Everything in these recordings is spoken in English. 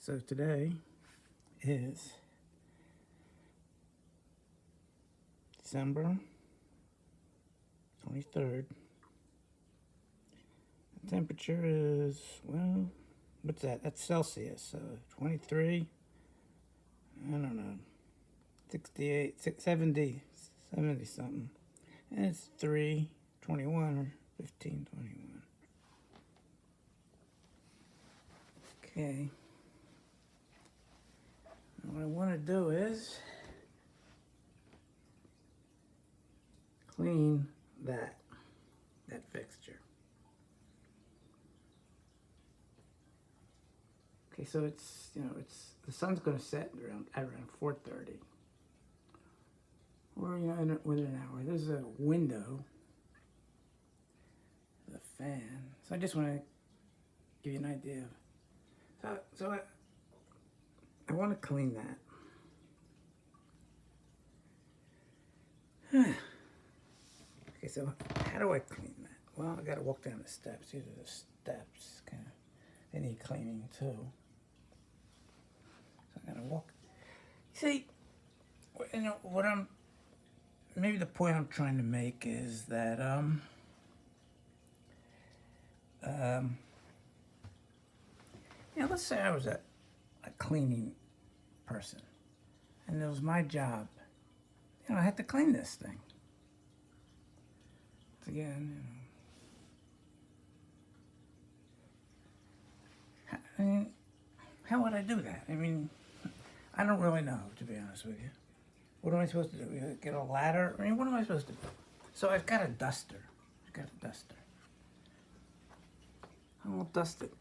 So today is December 23rd. The temperature is, well, what's that? That's Celsius. So 23, I don't know, 68, 70, 70 something. And it's 3:21 or 15:21. Okay. Now what I want to do is clean that fixture. Okay, so it's the sun's going to set around 4:30, or within an hour. There's a window, the fan. So I just want to give you an idea of. So I want to clean that. Okay, so how do I clean that? Well, I got to walk down the steps. These are the steps, kind of. They need cleaning too. So I got to walk. See, maybe the point I'm trying to make is that let's say I was a cleaning person, and it was my job. I had to clean this thing. Again, I mean, how would I do that? I mean, I don't really know, to be honest with you. What am I supposed to do? Get a ladder? I mean, what am I supposed to do? So I've got a duster. I'll dust it.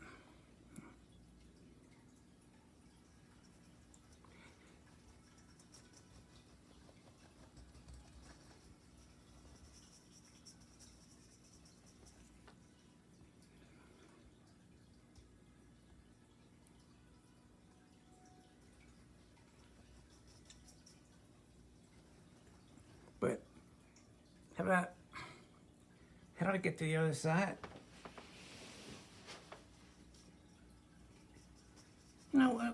But how do I get to the other side?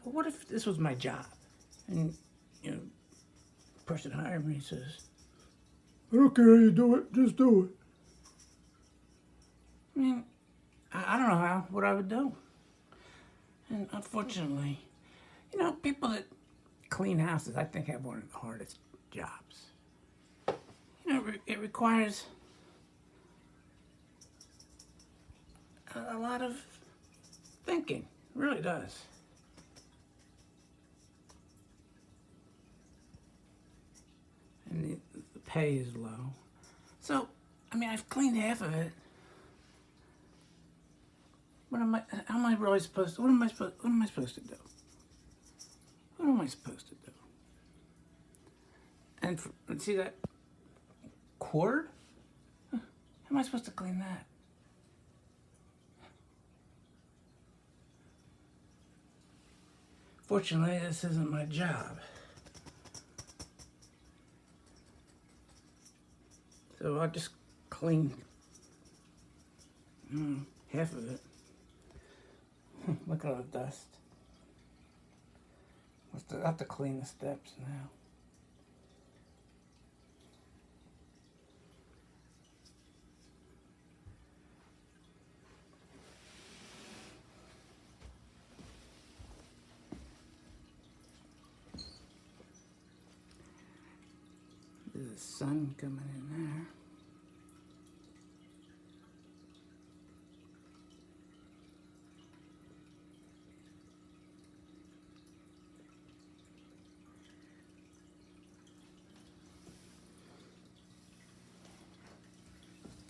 What if this was my job? And, the person hired me says, I don't care how you do it, just do it. I mean, I don't know what I would do. And unfortunately, people that clean houses, I think, have one of the hardest jobs. It requires a lot of thinking. It really does. And the pay is low. So, I mean, I've cleaned half of it. How am I supposed to do? What am I supposed to do? And see that cord? How am I supposed to clean that? Fortunately, this isn't my job. So I'll just clean half of it. Look at all the dust. I'll have to clean the steps now. There's the sun coming in there.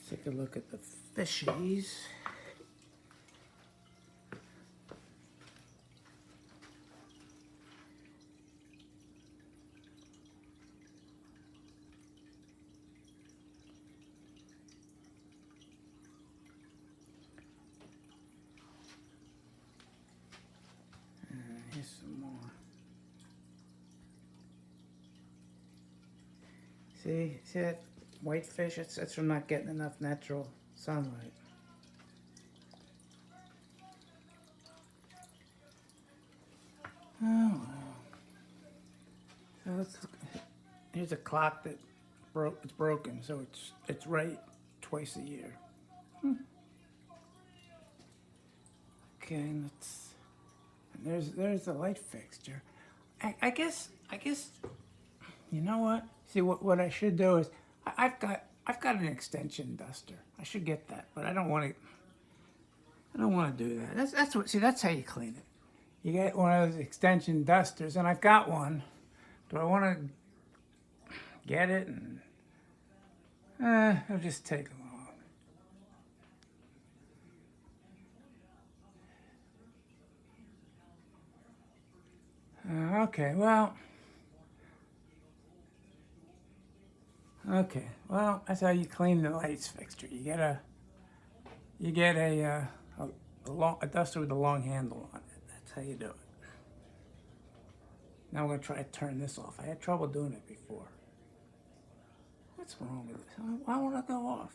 Take a look at the fishies. Here's some more. See that white fish? That's from not getting enough natural sunlight. here's a clock that it's broken, so it's right twice a year. Okay, and there's the light fixture. I guess you know what? See what I should do is I've got an extension duster. I should get that, but I don't want to. I don't want to do that. That's what. See, that's how you clean it. You get one of those extension dusters, and I've got one. Do I want to get it? And it'll just take long. Okay, well. Okay, well, that's how you clean the lights fixture. You get a duster with a long handle on it. That's how you do it. Now I'm gonna try to turn this off. I had trouble doing it before. What's wrong with this? Why won't it go off?